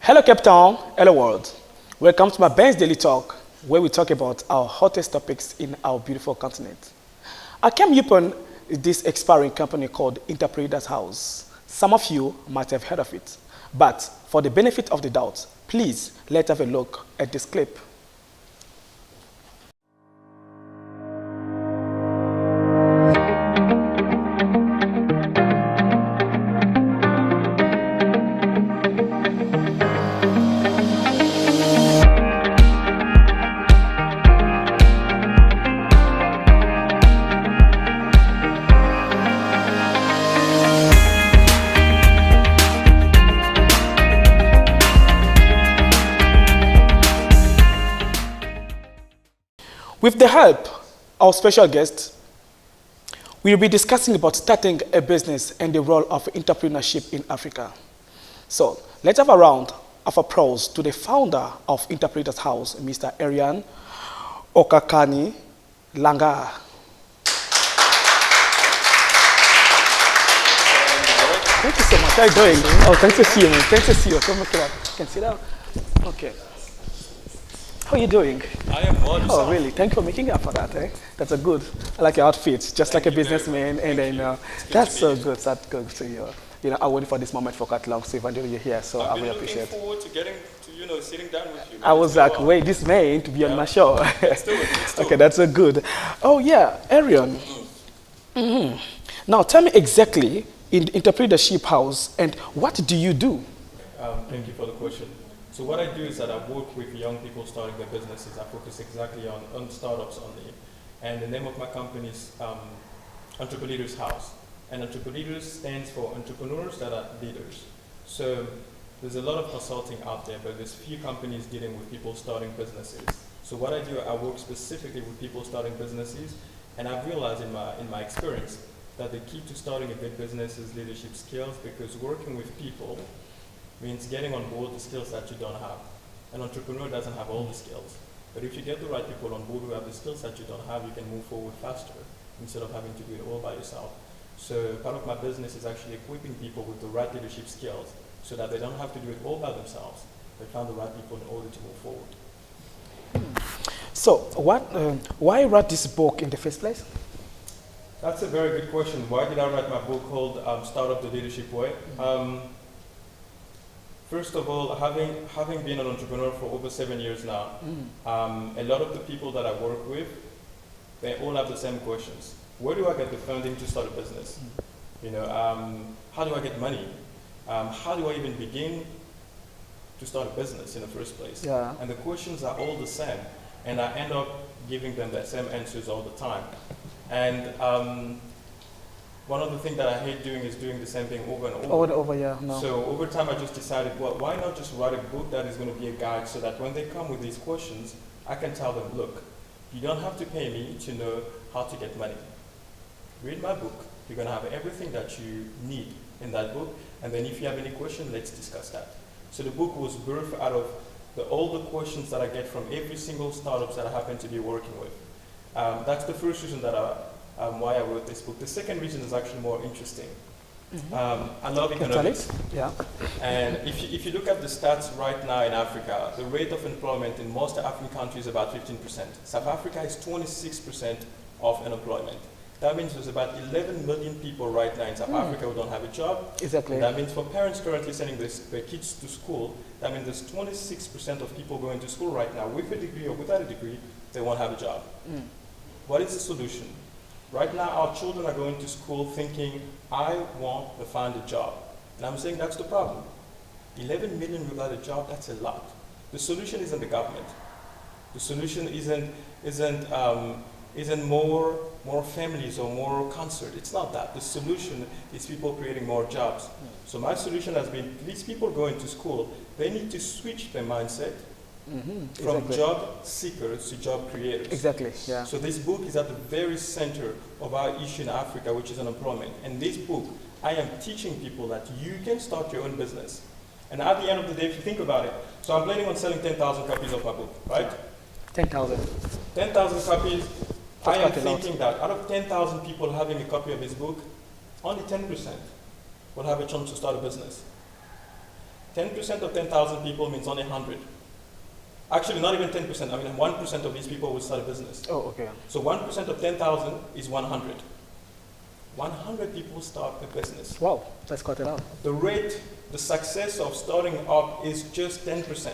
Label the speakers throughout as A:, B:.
A: Hello Cape Town, hello world. Welcome to my Ben's Daily Talk, where we talk about our hottest topics in our beautiful continent. I came upon this expiring company called Entrepreneurs House. Some of you might have heard of it, but for the benefit of the doubt, please let's have a look at this clip. With the help of our special guest, we will be discussing about starting a business and the role of entrepreneurship in Africa. So let's have a round of applause to the founder of Entrepreneurs House, Mr. Erouane Langard. Thank you so much. How are you doing? Oh, thanks to see you, man. Thanks to see you. Come up. Can sit down? Okay. How are you doing?
B: I am well.
A: Oh, really? Thank you for making up for that. Eh? That's a good. I like your outfit, just like a businessman. And then that's so good. That's good to you. You know, I waited for this moment for quite long. So eventually you're here, so I really appreciate it.
B: Looking forward to getting to sitting down with you.
A: I was like, wait, this man to be on my show.
B: Let's do it.
A: Okay, that's a good. Oh yeah, Erouane. Now tell me exactly in the Entrepreneurship House and what do you do?
B: Thank you for the question. So what I do is that I work with young people starting their businesses. I focus exactly on startups only. And the name of my company is Entrepeleaders House. And Entrepeleaders stands for entrepreneurs that are leaders. So there's a lot of consulting out there, but there's few companies dealing with people starting businesses. So what I do, I work specifically with people starting businesses. And I've realized in my experience that the key to starting a good business is leadership skills, because working with people means getting on board the skills that you don't have. An entrepreneur doesn't have all the skills. But if you get the right people on board who have the skills that you don't have, you can move forward faster instead of having to do it all by yourself. So part of my business is actually equipping people with the right leadership skills so that they don't have to do it all by themselves. They find the right people in order to move forward.
A: So why write this book in the first place?
B: That's a very good question. Why did I write my book called Start Up the Leadership Way? First of all, having been an entrepreneur for over 7 years now, a lot of the people that I work with, they all have the same questions. Where do I get the funding to start a business? How do I get money? How do I even begin to start a business in the first place?
A: Yeah.
B: And the questions are all the same. And I end up giving them the same answers all the time. And one of the things that I hate doing is doing the same thing over and over.
A: Over and over, yeah. No.
B: So over time I just decided, well, why not just write a book that is going to be a guide so that when they come with these questions, I can tell them, look, you don't have to pay me to know how to get money. Read my book. You're going to have everything that you need in that book. And then if you have any question, let's discuss that. So the book was birthed out of all the questions that I get from every single startups that I happen to be working with. That's the first reason that why I wrote this book. The second reason is actually more interesting. I love economics.
A: Yeah.
B: And if you look at the stats right now in Africa, the rate of employment in most African countries is about 15%. South Africa is 26% of unemployment. That means there's about 11 million people right now in South Africa who don't have a job.
A: Exactly.
B: And that means for parents currently sending their kids to school, that means there's 26% of people going to school right now with a degree or without a degree, they won't have a job. What is the solution? Right now, our children are going to school thinking, I want to find a job. And I'm saying that's the problem. 11 million without a job, that's a lot. The solution isn't the government. The solution isn't more families or more concert. It's not that. The solution is people creating more jobs. So my solution has been, these people going to school, they need to switch their mindset from job seekers to job creators.
A: Exactly, yeah.
B: So this book is at the very center of our issue in Africa, which is unemployment. And this book, I am teaching people that you can start your own business. And at the end of the day, if you think about it, so I'm planning on selling 10,000 copies of my book, right?
A: 10,000.
B: 10,000 copies.
A: That's
B: I am
A: quite a lot.
B: thinking that out of 10,000 people having a copy of this book, only 10% will have a chance to start a business. 10% of 10,000 people means only 100. Actually, not even 10%. I mean, 1% of these people will start a business.
A: Oh, okay.
B: So 1% of 10,000 is 100. 100 people start a business.
A: Wow, that's quite a lot.
B: The rate, the success of starting up is just 10%.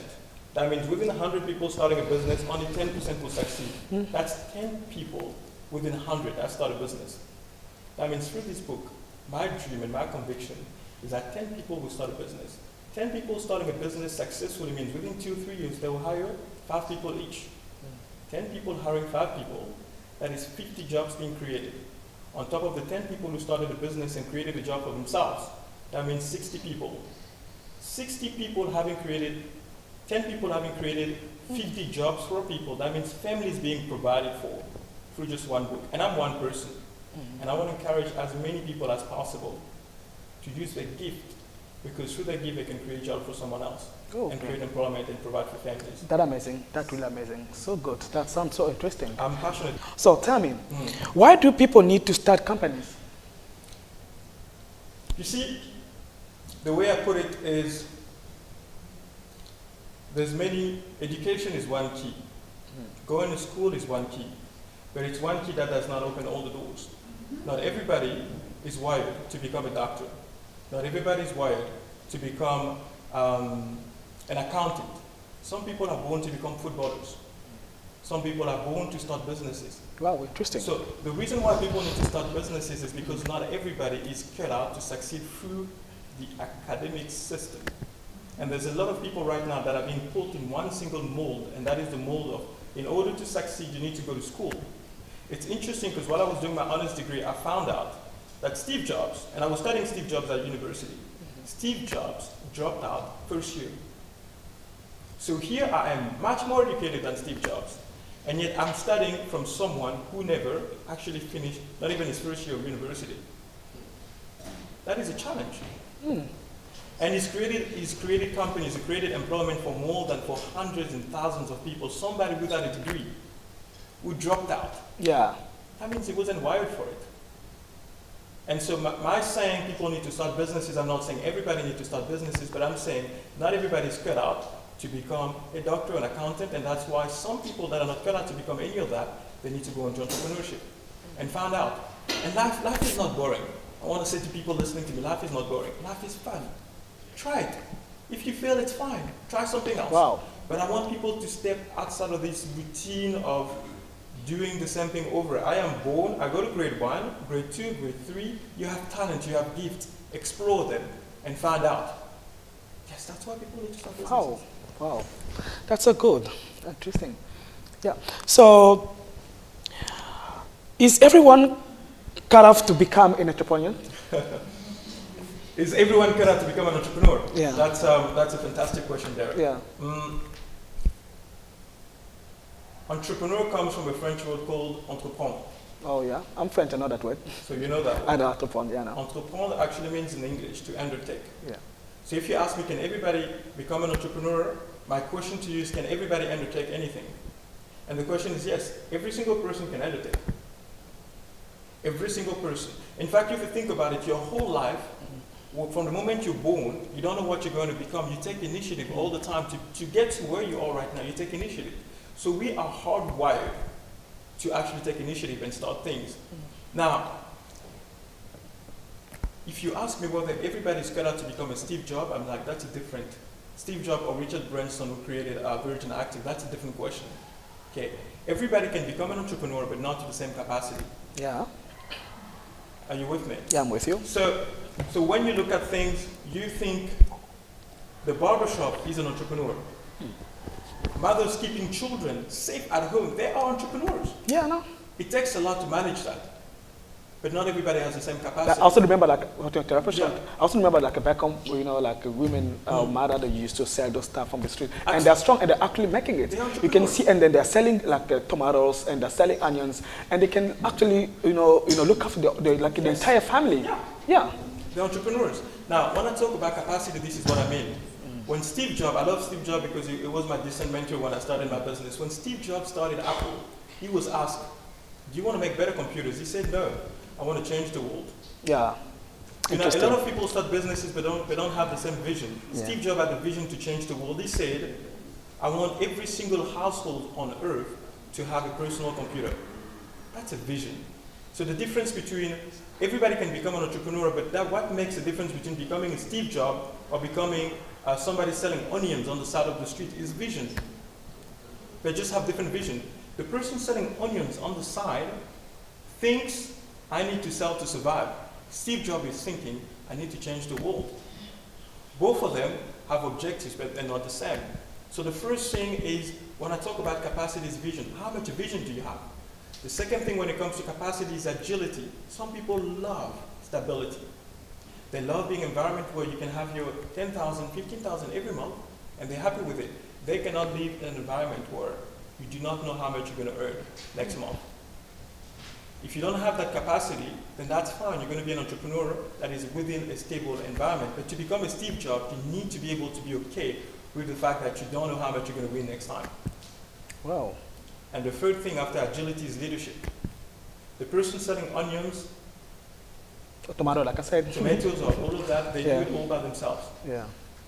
B: That means within 100 people starting a business, only 10% will succeed. That's 10 people within 100 that start a business. That means through this book, my dream and my conviction is that 10 people will start a business. 10 people starting a business successfully means within 2-3 years, they will hire 5 people each. 10 people hiring 5 people, that is 50 jobs being created. On top of the 10 people who started a business and created a job for themselves, that means 60 people. 60 people having created, 10 people having created 50 jobs for people, that means families being provided for through just one book. And I'm one person. And I want to encourage as many people as possible to use their gift, because through their gift they can create jobs for someone else and create employment and provide for families.
A: That's amazing. That's really amazing. So good. That sounds so interesting.
B: I'm passionate.
A: So tell me, why do people need to start companies?
B: You see, the way I put it is, there's many, education is one key. Going to school is one key. But it's one key that does not open all the doors. Not everybody is wired to become a doctor. Not everybody is wired to become an accountant. Some people are born to become footballers. Some people are born to start businesses.
A: Wow, interesting.
B: So the reason why people need to start businesses is because not everybody is cut out to succeed through the academic system. And there's a lot of people right now that are being put in one single mold, and that is the mold of, in order to succeed, you need to go to school. It's interesting because while I was doing my honors degree, I found out that Steve Jobs, and I was studying Steve Jobs at university, Steve Jobs dropped out first year. So here I am, much more educated than Steve Jobs, and yet I'm studying from someone who never actually finished, not even his first year of university. That is a challenge. And he's created companies, he created employment for more than for hundreds and thousands of people, somebody without a degree who dropped out.
A: Yeah.
B: That means he wasn't wired for it. And so my saying people need to start businesses, I'm not saying everybody needs to start businesses, but I'm saying not everybody is cut out to become a doctor, an accountant, and that's why some people that are not cut out to become any of that, they need to go into entrepreneurship and find out. And life is not boring. I want to say to people listening to me, life is not boring. Life is fun. Try it. If you fail, it's fine. Try something else.
A: Wow.
B: But I want people to step outside of this routine of doing the same thing over. I am born, I go to grade 1, grade 2, grade 3. You have talent, you have gifts. Explore them and find out. Yes, that's why people need to start businesses.
A: Wow. That's so good. Interesting. Yeah. So, is everyone cut off to become an entrepreneur?
B: Is everyone cut out to become an entrepreneur?
A: Yeah.
B: That's a fantastic question, Derek.
A: Yeah.
B: Entrepreneur comes from a French word called entreprendre.
A: Oh yeah, I'm French, I know that word.
B: So you know that word?
A: I know entrepreneur, yeah, no.
B: Entreprendre actually means in English to undertake.
A: Yeah.
B: So if you ask me, can everybody become an entrepreneur? My question to you is, can everybody undertake anything? And the question is yes, every single person can undertake. Every single person. In fact, if you think about it, your whole life, from the moment you're born, you don't know what you're going to become. You take initiative all the time to get to where you are right now. You take initiative. So we are hardwired to actually take initiative and start things. Now, if you ask me whether everybody's cut out to become a Steve Jobs, I'm like, that's a different, Steve Jobs or Richard Branson who created Virgin Active, that's a different question. Okay, everybody can become an entrepreneur, but not to the same capacity.
A: Yeah.
B: Are you with me?
A: Yeah, I'm with you.
B: So when you look at things, you think the barbershop is an entrepreneur. Mothers keeping children safe at home, they are entrepreneurs.
A: Yeah, no.
B: It takes a lot to manage that. But not everybody has the same capacity.
A: I also remember I also remember back home, women, mother, they used to sell those stuff from the street. Absolutely. And they're strong and they're actually making it. You can see, and then they're selling tomatoes and they're selling onions, and they can actually, look after the entire family.
B: Yeah.
A: Yeah.
B: They're entrepreneurs. Now, when I talk about capacity, this is what I mean. When Steve Jobs, I love Steve Jobs because it was my distant mentor when I started my business. When Steve Jobs started Apple, he was asked, do you want to make better computers? He said, no, I want to change the world.
A: Yeah.
B: You know, a lot of people start businesses but don't have the same vision.
A: Yeah.
B: Steve Jobs had the vision to change the world. He said, I want every single household on earth to have a personal computer. That's a vision. So the difference between, everybody can become an entrepreneur, but what makes the difference between becoming a Steve Jobs or becoming somebody selling onions on the side of the street is vision. They just have different vision. The person selling onions on the side thinks, I need to sell to survive. Steve Jobs is thinking, I need to change the world. Both of them have objectives, but they're not the same. So the first thing is, when I talk about capacity is vision. How much vision do you have? The second thing when it comes to capacity is agility. Some people love stability. They love being in an environment where you can have your 10,000, 15,000 every month, and they're happy with it. They cannot live in an environment where you do not know how much you're going to earn next month. If you don't have that capacity, then that's fine. You're going to be an entrepreneur that is within a stable environment. But to become a Steve Jobs, you need to be able to be okay with the fact that you don't know how much you're going to win next time.
A: Wow.
B: And the third thing after agility is leadership. The person selling onions,
A: Tomato, like I said.
B: tomatoes, or all of that, they
A: Yeah.
B: do it all by themselves.
A: Yeah.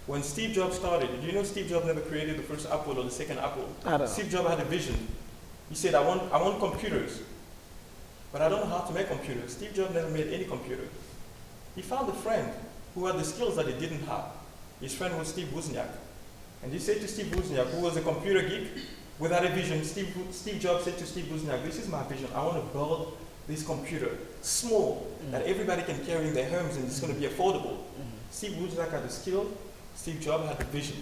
B: When Steve Jobs started, do you know Steve Jobs never created the first Apple or the second Apple?
A: I don't know.
B: Steve Jobs had a vision. He said, I want computers, but I don't know how to make computers. Steve Jobs never made any computer. He found a friend who had the skills that he didn't have. His friend was Steve Wozniak. And he said to Steve Wozniak, who was a computer geek, without a vision, Steve Jobs said to Steve Wozniak, this is my vision. I want to build this computer, small, that everybody can carry in their homes and it's going to be affordable. Steve Wozniak had the skill, Steve Jobs had the vision.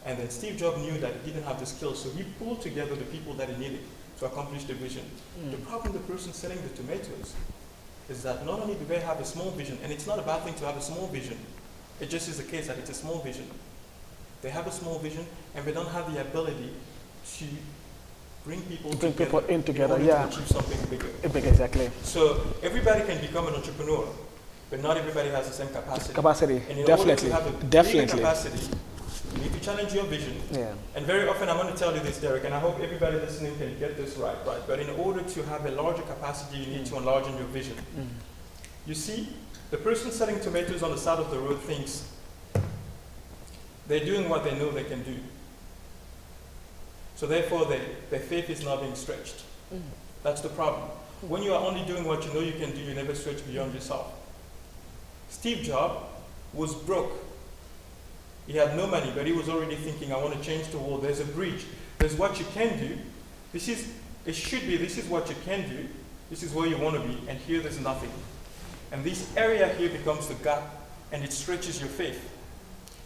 B: And then Steve Jobs knew that he didn't have the skills, so he pulled together the people that he needed to accomplish the vision. The problem with the person selling the tomatoes is that not only do they have a small vision, and it's not a bad thing to have a small vision, it just is the case that it's a small vision. They have a small vision, and they don't have the ability to bring people
A: in together,
B: in order
A: yeah.
B: to achieve something bigger.
A: Exactly.
B: So everybody can become an entrepreneur, but not everybody has the same capacity.
A: Capacity,
B: And in
A: definitely.
B: order to have a
A: Definitely.
B: bigger capacity, you need to challenge your vision.
A: Yeah.
B: And very often I'm going to tell you this, Derek, and I hope everybody listening can get this right? But in order to have a larger capacity, you need to enlarge your vision. You see, the person selling tomatoes on the side of the road thinks they're doing what they know they can do. So therefore, their faith is not being stretched. That's the problem. When you are only doing what you know you can do, you never stretch beyond yourself. Steve Jobs was broke. He had no money, but he was already thinking, I want to change the world. There's a bridge. There's what you can do. This is what you can do. This is where you want to be. And here there's nothing. And this area here becomes the gap, and it stretches your faith.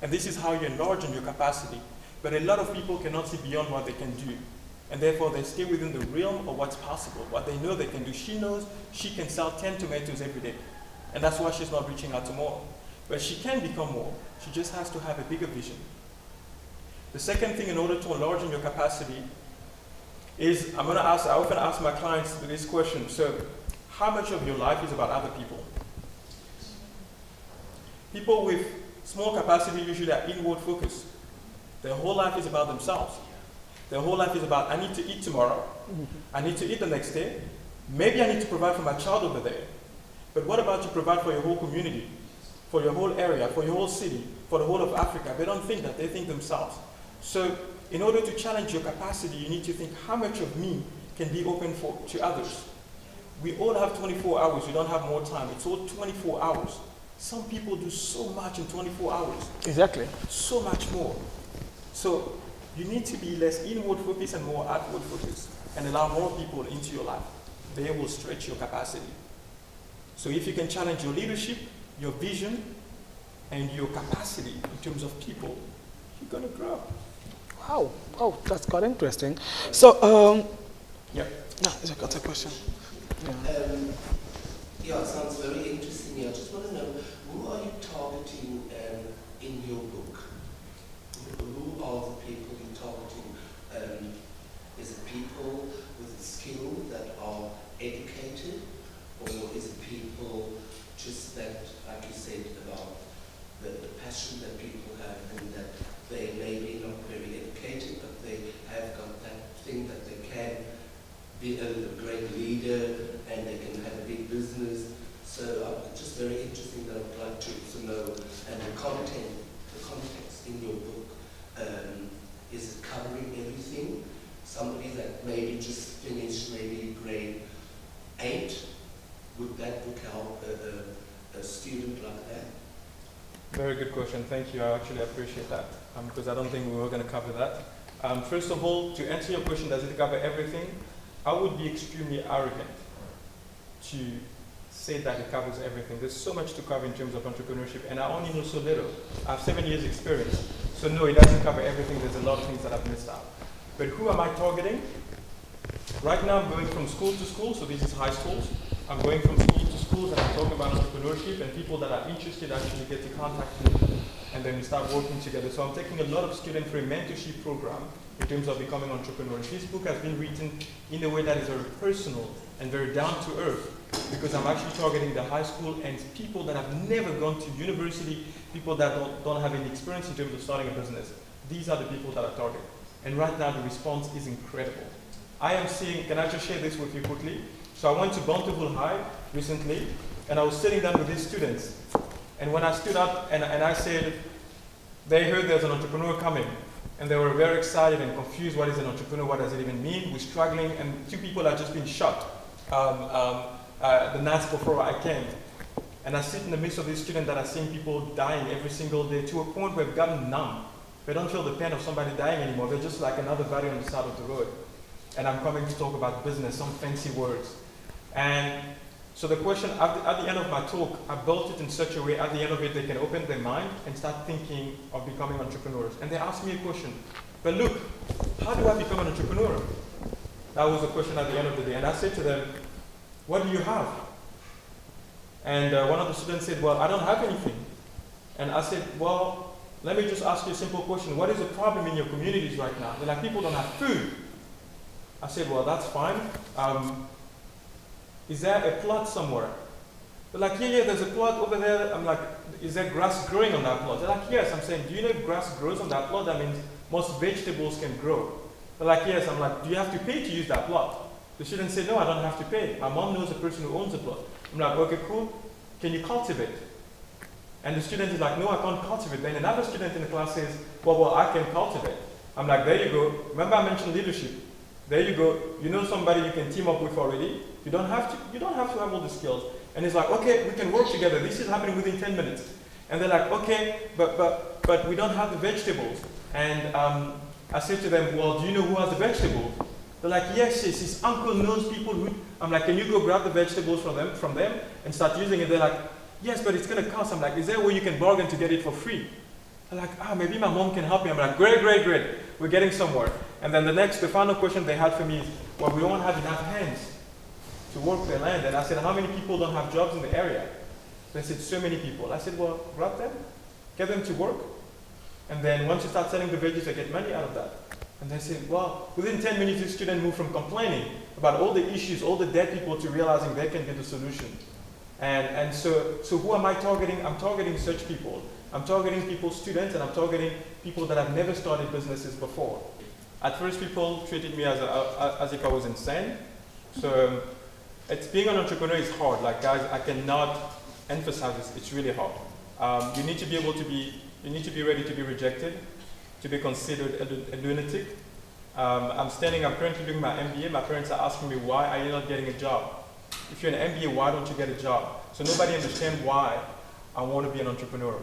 B: And this is how you enlarge in your capacity. But a lot of people cannot see beyond what they can do. And therefore, they stay within the realm of what's possible, what they know they can do. She knows she can sell 10 tomatoes every day. And that's why she's not reaching out to more. But she can become more. She just has to have a bigger vision. The second thing in order to enlarge in your capacity is, I often ask my clients this question. So, how much of your life is about other people? People with small capacity usually are inward focused. Their whole life is about themselves. Their whole life is about, I need to eat tomorrow. I need to eat the next day. Maybe I need to provide for my child over there. But what about you provide for your whole community, for your whole area, for your whole city, for the whole of Africa? They don't think that, they think themselves. So in order to challenge your capacity, you need to think, how much of me can be open to others? We all have 24 hours, we don't have more time. It's all 24 hours. Some people do so much in 24 hours.
A: Exactly.
B: So much more. So you need to be less inward focused and more outward focused, and allow more people into your life. They will stretch your capacity. So if you can challenge your leadership, your vision, and your capacity in terms of people, you're going to grow.
A: Wow. Oh, that's quite interesting. So,
B: Yeah.
A: no, it's a question.
C: Yeah, it sounds very interesting. I just want to know, who are you targeting in your book? Who are the people you're targeting? Is it people with skill that are educated, or is it people just that, like you said, about the passion that people have, and that they may be not very educated, but they have got that thing that they can be a great leader and they can have a big business? So it's just very interesting that I would like to know, and the context in your book, is it covering everything? Somebody that maybe just finished maybe grade 8, would that book help a student like that?
B: Very good question. Thank you. I actually appreciate that because I don't think we were going to cover that. First of all, to answer your question, does it cover everything? I would be extremely arrogant to say that it covers everything. There's so much to cover in terms of entrepreneurship, and I only know so little. I have 7 years experience. So no, it doesn't cover everything. There's a lot of things that I've missed out. But who am I targeting? Right now I'm going from school to school, so this is high schools. I'm going from school to schools and I'm talking about entrepreneurship, and people that are interested actually get to contact me and then we start working together. So I'm taking a lot of students through a mentorship program in terms of becoming entrepreneurs. This book has been written in a way that is very personal and very down to earth, because I'm actually targeting the high school and people that have never gone to university, people that don't have any experience in terms of starting a business. These are the people that I target. And right now the response is incredible. I am seeing, can I just share this with you quickly? So I went to Bountiful High recently, and I was sitting down with these students. And when I stood up and I said, they heard there's an entrepreneur coming, and they were very excited and confused. What is an entrepreneur? What does it even mean? We're struggling, and 2 people had just been shot the night before I came. And I sit in the midst of these students that are seeing people dying every single day to a point where they've gotten numb. They don't feel the pain of somebody dying anymore. They're just like another body on the side of the road. And I'm coming to talk about business, some fancy words. And so the question, at the end of my talk, I built it in such a way, at the end of it, they can open their mind and start thinking of becoming entrepreneurs. And they asked me a question, but look, how do I become an entrepreneur? That was the question at the end of the day. And I said to them, what do you have? And one of the students said, well, I don't have anything. And I said, well, let me just ask you a simple question. What is the problem in your communities right now? They're like, people don't have food. I said, well, that's fine. Is there a plot somewhere? They're like, yeah, there's a plot over there. I'm like, is there grass growing on that plot? They're like, yes. I'm saying, do you know if grass grows on that plot? That means most vegetables can grow. They're like, yes. I'm like, do you have to pay to use that plot? The student said, no, I don't have to pay. My mom knows the person who owns the plot. I'm like, okay, cool. Can you cultivate? And the student is like, no, I can't cultivate. Then another student in the class says, well, I can cultivate. I'm like, there you go. Remember I mentioned leadership. There you go. You know somebody you can team up with already. You don't have to have all the skills. And it's like, okay, we can work together. This is happening within 10 minutes. And they're like, okay, but we don't have the vegetables. And I said to them, well, do you know who has the vegetables? They're like, yes, his uncle knows people who. I'm like, can you go grab the vegetables from them and start using it? They're like, yes, but it's going to cost. I'm like, is there a way you can bargain to get it for free? They're like, maybe my mom can help me. I'm like, great. We're getting somewhere. And then the final question they had for me is, well, we don't have enough hands to work their land. And I said, how many people don't have jobs in the area? They said, so many people. I said, well, grab them, get them to work. And then once you start selling the veggies, I get money out of that. And they said, well, within 10 minutes, this student moved from complaining about all the issues, all the dead people, to realizing they can get the solution. And so who am I targeting? I'm targeting such people. I'm targeting students, and I'm targeting people that have never started businesses before. At first, people treated me as if I was insane. So being an entrepreneur is hard. Like, guys, I cannot emphasize this. It's really hard. You need to be ready to be rejected, to be considered a lunatic. I'm currently doing my MBA. My parents are asking me, why are you not getting a job? If you're an MBA, why don't you get a job? So nobody understands why I want to be an entrepreneur.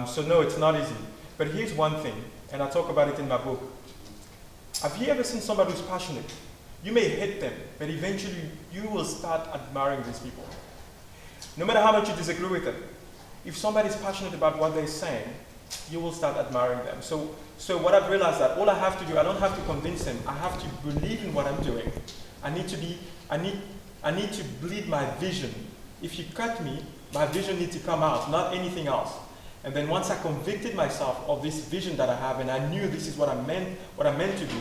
B: So no, it's not easy. But here's one thing, and I talk about it in my book. Have you ever seen somebody who's passionate? You may hate them, but eventually you will start admiring these people. No matter how much you disagree with them, if somebody's passionate about what they're saying, you will start admiring them. So what I've realized that all I have to do, I don't have to convince them. I have to believe in what I'm doing. I need to bleed my vision. If you cut me, my vision needs to come out, not anything else. And then once I convicted myself of this vision that I have, and I knew this is what I meant to do,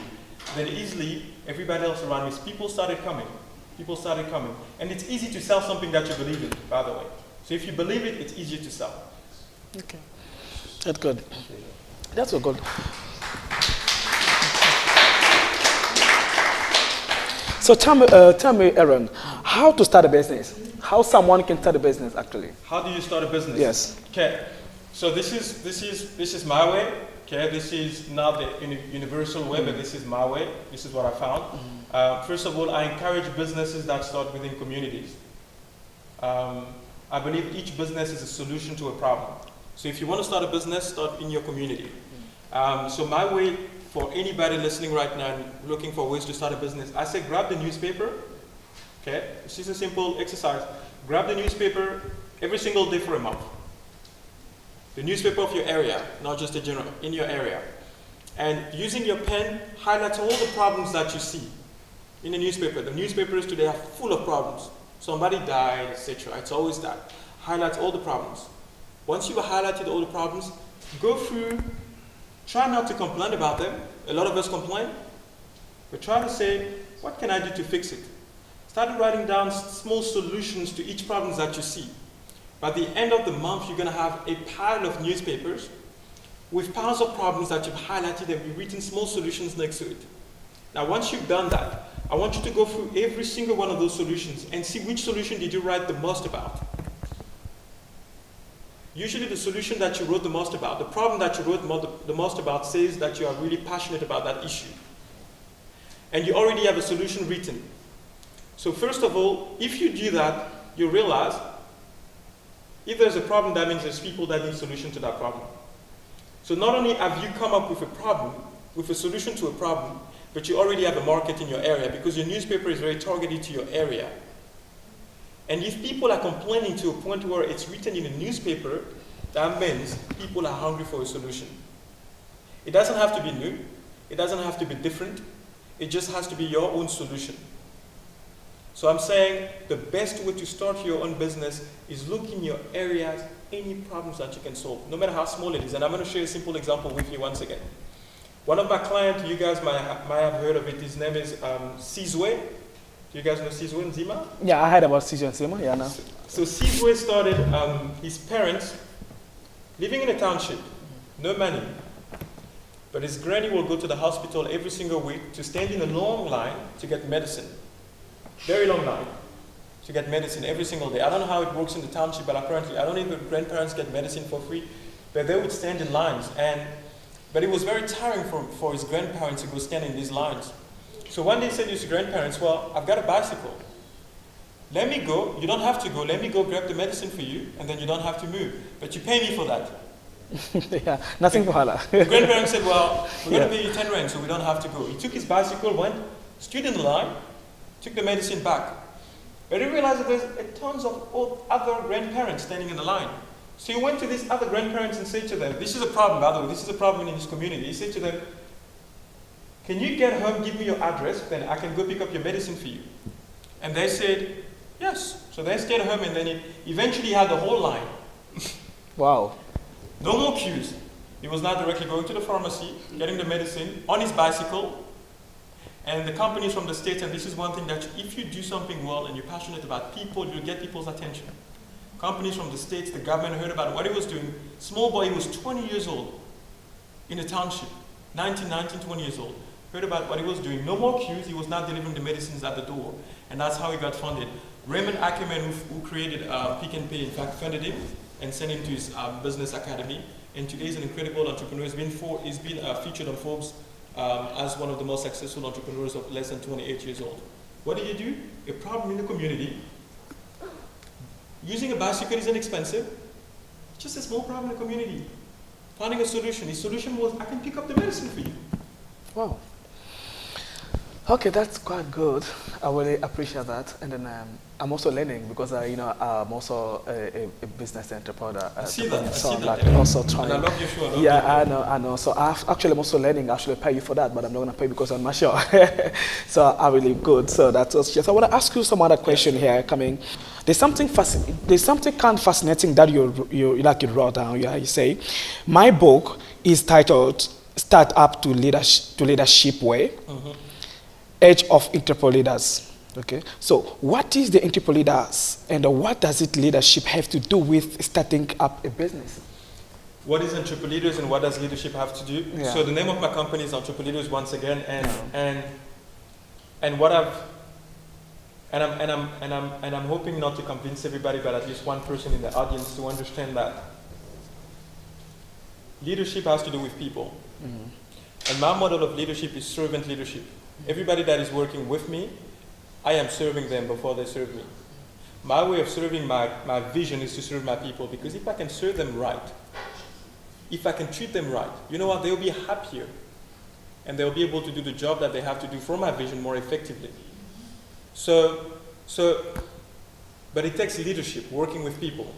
B: then easily everybody else around me, people started coming. And it's easy to sell something that you believe in, by the way. So if you believe it, it's easier to sell.
A: Okay. That's good. That's so good. So tell me, Erouane, how to start a business? how someone can start a business actually.
B: How do you start a business?
A: Yes.
B: Okay. So this is my way. Okay. This is not the universal way, but this is my way. This is what I found. First of all, I encourage businesses that start within communities. I believe each business is a solution to a problem. So if you want to start a business, start in your community. So my way for anybody listening right now and looking for ways to start a business, I say grab the newspaper. Okay, it's just a simple exercise. Grab the newspaper every single day for a month. The newspaper of your area, not just a general, in your area. And using your pen, highlight all the problems that you see in the newspaper. The newspapers today are full of problems. Somebody died, etc. It's always that. Highlight all the problems. Once you've highlighted all the problems, go through, try not to complain about them. A lot of us complain. But try to say, what can I do to fix it? Start writing down small solutions to each problem that you see. By the end of the month, you're going to have a pile of newspapers with piles of problems that you've highlighted and you've written small solutions next to it. Now, once you've done that, I want you to go through every single one of those solutions and see which solution did you write the most about. Usually the solution that you wrote the most about, the problem that you wrote the most about says that you are really passionate about that issue. And you already have a solution written. So first of all, if you do that, you realize if there's a problem, that means there's people that need a solution to that problem. So not only have you come up with a problem, with a solution to a problem, but you already have a market in your area because your newspaper is very targeted to your area. And if people are complaining to a point where it's written in a newspaper, that means people are hungry for a solution. It doesn't have to be new. It doesn't have to be different. It just has to be your own solution. So I'm saying the best way to start your own business is look in your areas, any problems that you can solve, no matter how small it is. And I'm going to share a simple example with you once again. One of my clients, you guys might have heard of it, his name is Sizwe. Do you guys know Sizwe Nzima?
A: Yeah, I heard about Sizwe Nzima, yeah, no.
B: So Sizwe started, his parents, living in a township, no money. But his granny will go to the hospital every single week to stand in a long line to get medicine. Very long line to get medicine every single day. I don't know how it works in the township, but apparently, I don't know if grandparents get medicine for free, but they would stand in lines. But it was very tiring for his grandparents to go stand in these lines. So one day he said to his grandparents, well, I've got a bicycle. Let me go. You don't have to go. Let me go grab the medicine for you, and then you don't have to move. But you pay me for that.
A: Yeah, nothing for hala.
B: The grandparents said, well, we're going to pay you 10 rand, so we don't have to go. He took his bicycle, went, stood in the line, took the medicine back. But he realized that there's tons of other grandparents standing in the line. So he went to these other grandparents and said to them, this is a problem, by the way, this is a problem in his community. He said to them, can you get home, give me your address, then I can go pick up your medicine for you. And they said, yes. So they stayed home, and then he eventually had the whole line.
A: Wow.
B: No more queues. He was now directly going to the pharmacy, getting the medicine on his bicycle. And the companies from the States, and this is one thing that if you do something well and you're passionate about people, you'll get people's attention. Companies from the States, the government heard about what he was doing. Small boy, he was 20 years old in a township, 19, 20 years old. Heard about what he was doing. No more queues. He was now delivering the medicines at the door. And that's how he got funded. Raymond Ackerman, who created Pick and Pay, in fact, funded him and sent him to his business academy. And today he's an incredible entrepreneur. He's been featured on Forbes as one of the most successful entrepreneurs of less than 28 years old. What did he do? A problem in the community. Using a bicycle isn't expensive. Just a small problem in the community. Finding a solution. His solution was, I can pick up the medicine for you.
A: Wow. Okay, that's quite good. I really appreciate that. And then I'm also learning because I'm also a business entrepreneur.
B: I see that.
A: Also trying.
B: And I love your show.
A: I know. So I'm also learning. I should pay you for that, but I'm not gonna pay because I'm not sure. So I'm really good. So that's just. I want to ask you some other question here coming. There's something kind of fascinating that you wrote down. Yeah, you say, my book is titled "Start Up to Leadership Way." Mm-hmm. ELH of Entrepreneurs. Okay, so what is the Entrepreneurs and what does leadership have to do with starting up a business?
B: What is Entrepeleaders and what does leadership have to do? Yeah. So the name of my company is Entrepeleaders once again, and what And I'm hoping not to convince everybody, but at least one person in the audience to understand that leadership has to do with people. And my model of leadership is servant leadership. Everybody that is working with me, I am serving them before they serve me. My way of serving my vision is to serve my people, because if I can serve them right, if I can treat them right, you know what, they'll be happier. And they'll be able to do the job that they have to do for my vision more effectively. But it takes leadership, working with people.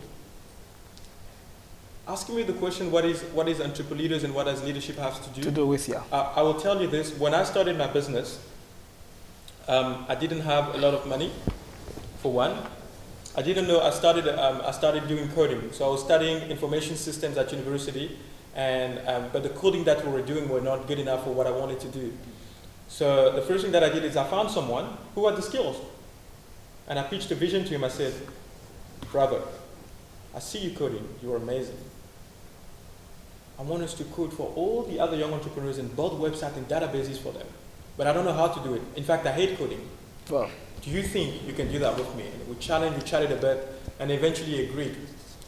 B: Asking me the question, what is Entrepreneurs and what does leadership have to do
A: with, yeah.
B: I will tell you this. When I started my business, I didn't have a lot of money, for one. I didn't know, I started doing coding. So I was studying information systems at university, but the coding that we were doing were not good enough for what I wanted to do. So the first thing that I did is I found someone who had the skills. And I pitched a vision to him. I said, brother, I see you coding. You're amazing. I want us to code for all the other young entrepreneurs and build websites and databases for them. But I don't know how to do it. In fact, I hate coding.
A: Wow.
B: Do you think you can do that with me? And we chatted a bit, and eventually agreed.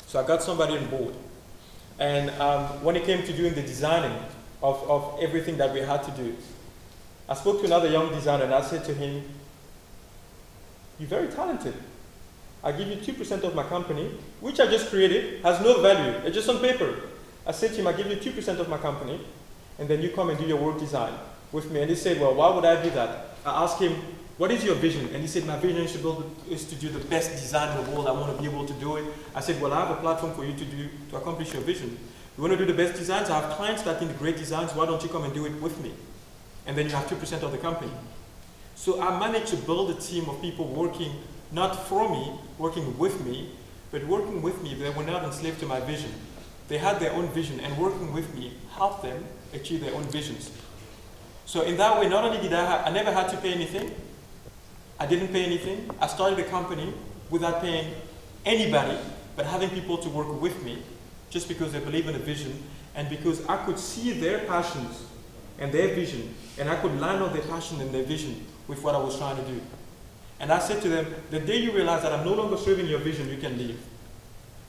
B: So I got somebody on board. And when it came to doing the designing of everything that we had to do, I spoke to another young designer and I said to him, you're very talented. I give you 2% of my company, which I just created, has no value. It's just on paper. I said to him, I give you 2% of my company, and then you come and do your work design with me. And he said, well, why would I do that? I asked him, what is your vision? And he said, my vision is to do the best design in the world. I want to be able to do it. I said, well, I have a platform for you to accomplish your vision. You want to do the best designs? I have clients that think great designs. Why don't you come and do it with me? And then you have 2% of the company. So I managed to build a team of people working not for me, working with me, but working with me. They were not enslaved to my vision. They had their own vision, and working with me helped them achieve their own visions. So in that way, not only did I never had to pay anything. I didn't pay anything. I started a company without paying anybody, but having people to work with me just because they believe in a vision and because I could see their passions and their vision, and I could line up their passion and their vision with what I was trying to do. And I said to them, the day you realize that I'm no longer serving your vision, you can leave.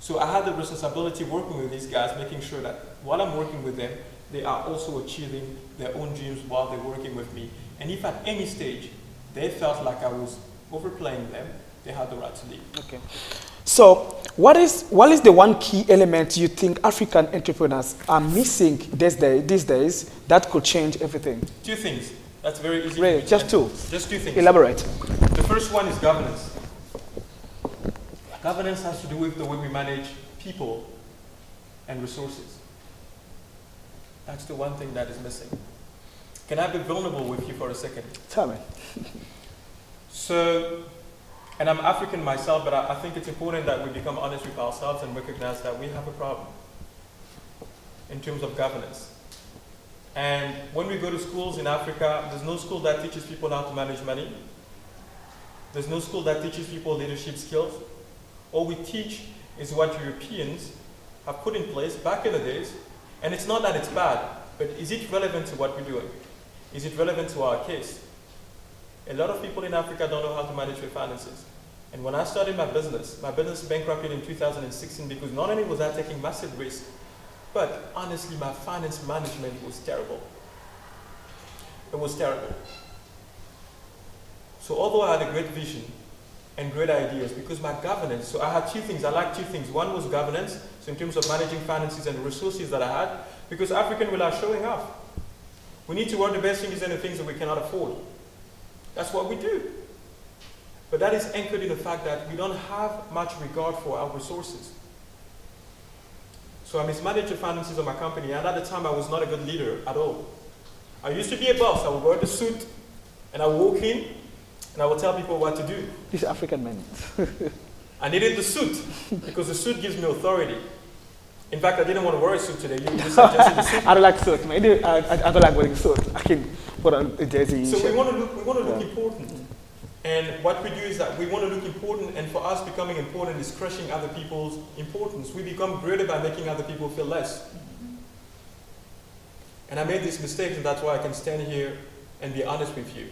B: So I had the responsibility working with these guys, making sure that while I'm working with them, they are also achieving their own dreams while they're working with me. And if at any stage they felt like I was overplaying them, they had the right to leave.
A: Okay. So what is the one key element you think African entrepreneurs are missing these days that could change everything?
B: Two things. That's very easy.
A: Really, just two.
B: Just two things.
A: Elaborate.
B: The first one is governance. Governance has to do with the way we manage people and resources. That's the one thing that is missing. Can I be vulnerable with you for a second?
A: Tell me.
B: So, and I'm African myself, but I think it's important that we become honest with ourselves and recognize that we have a problem in terms of governance. And when we go to schools in Africa, there's no school that teaches people how to manage money. There's no school that teaches people leadership skills. All we teach is what Europeans have put in place back in the days. And it's not that it's bad, but is it relevant to what we're doing? Is it relevant to our case? A lot of people in Africa don't know how to manage their finances. And when I started my business bankrupted in 2016 because not only was I taking massive risk, but honestly, my finance management was terrible. It was terrible. So although I had a great vision and great ideas, because my governance, so I had two things, I liked two things. One was governance, so in terms of managing finances and the resources that I had, because African will are showing off. We need to earn the best things and the things that we cannot afford. That's what we do. But that is anchored in the fact that we don't have much regard for our resources. So I mismanaged the finances of my company, and at the time I was not a good leader at all. I used to be a boss. I would wear the suit, and I would walk in, and I would tell people what to do.
A: These African men.
B: I needed the suit, because the suit gives me authority. In fact, I didn't want to wear a suit today. You just suggested the suit.
A: I don't like suit. I don't like wearing suit. I can put on a jersey.
B: So we want to look important. And what we do is that we want to look important, and for us, becoming important is crushing other people's importance. We become greater by making other people feel less. And I made this mistake, and that's why I can stand here and be honest with you.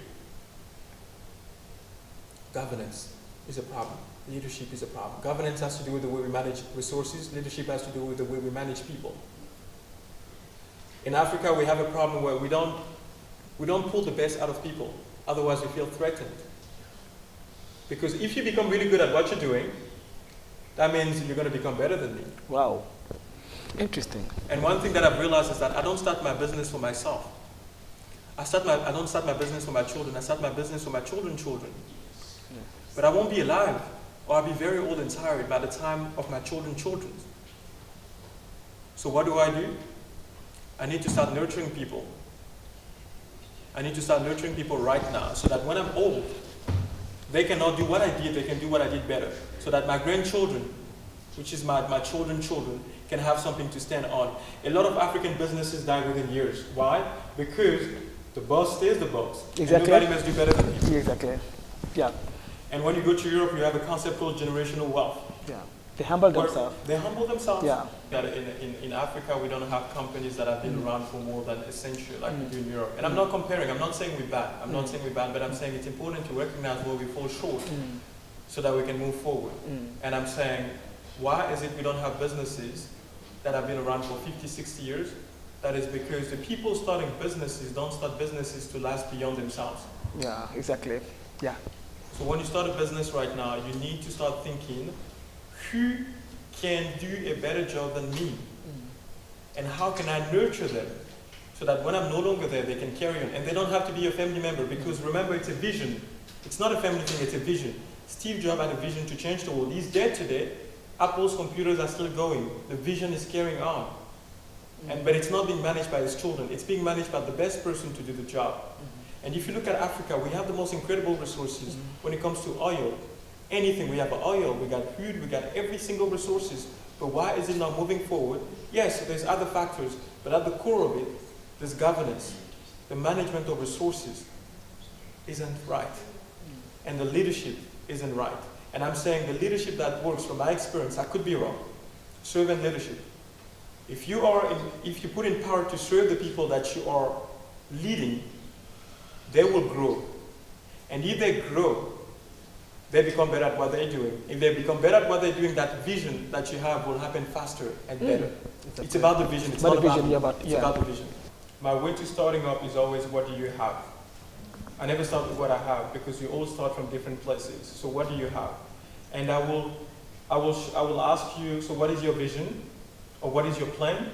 B: governance is a problem. Leadership is a problem. Governance has to do with the way we manage resources. Leadership has to do with the way we manage people. In Africa, we have a problem where we don't pull the best out of people. Otherwise, we feel threatened. Because if you become really good at what you're doing, that means you're going to become better than me.
A: Wow. Interesting.
B: And one thing that I've realized is that I don't start my business for myself. I don't start my business for my children. I start my business for my children's children.
A: Yeah.
B: But I won't be alive, or I'll be very old and tired by the time of my children's children. So what do? I need to start nurturing people. I need to start nurturing people right now, so that when I'm old, they cannot do what I did, they can do what I did better. So that my grandchildren, which is my children's children, can have something to stand on. A lot of African businesses die within years. Why? Because the boss stays the boss.
A: Exactly.
B: And nobody must do better than him.
A: Exactly. Yeah.
B: And when you go to Europe, you have a concept called generational wealth.
A: Yeah. They humble themselves.
B: They humble themselves.
A: Yeah.
B: In Africa, we don't have companies that have been around for more than a century like we do in Europe. And I'm not comparing. I'm not saying we're bad. I'm not saying we're bad, but I'm saying it's important to recognize where we fall short so that we can move forward. And I'm saying, why is it we don't have businesses that have been around for 50, 60 years? That is because the people starting businesses don't start businesses to last beyond themselves.
A: Yeah, exactly. Yeah.
B: So when you start a business right now, you need to start thinking, who can do a better job than me? And how can I nurture them so that when I'm no longer there, they can carry on? And they don't have to be a family member, because remember, it's a vision. It's not a family thing, it's a vision. Steve Jobs had a vision to change the world. He's dead today. Apple's computers are still going. The vision is carrying on. But it's not being managed by his children. It's being managed by the best person to do the job. And if you look at Africa, we have the most incredible resources when it comes to oil. Anything, we have oil, we got food, we got every single resources. But why is it not moving forward? Yes, there's other factors, but at the core of it, there's governance. The management of resources isn't right. And the leadership isn't right. And I'm saying the leadership that works, from my experience, I could be wrong, servant leadership. If you put in power to serve the people that you are leading, they will grow. And if they grow, they become better at what they're doing. If they become better at what they're doing, that vision that you have will happen faster and better. It's about the vision. It's not about It's about the vision. My way to starting up is always, what do you have? I never start with what I have, because you all start from different places. So what do you have? And I will ask you, so what is your vision? Or what is your plan?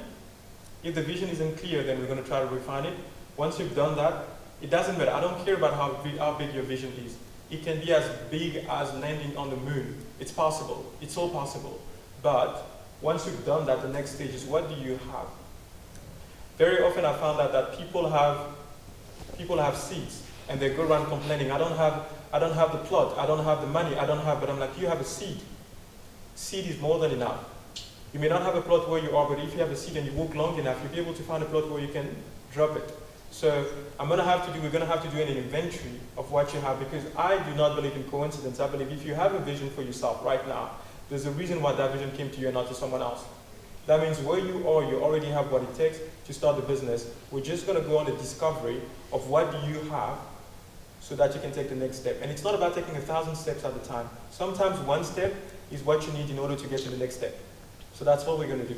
B: If the vision isn't clear, then we're going to try to refine it. Once you've done that, it doesn't matter. I don't care about how big your vision is. It can be as big as landing on the moon. It's possible. It's all possible. But once you've done that, the next stage is, what do you have? Very often I found out that people have seeds, and they go around complaining, I don't have the plot, I don't have the money, but I'm like, you have a seed. Seed is more than enough. You may not have a plot where you are, but if you have a seed and you walk long enough, you'll be able to find a plot where you can drop it. So we're going to have to do an inventory of what you have, because I do not believe in coincidence. I believe if you have a vision for yourself right now, there's a reason why that vision came to you and not to someone else. That means where you are, you already have what it takes to start the business. We're just going to go on a discovery of what do you have so that you can take the next step. And it's not about taking 1,000 steps at a time. Sometimes one step is what you need in order to get to the next step. So that's what we're going to do.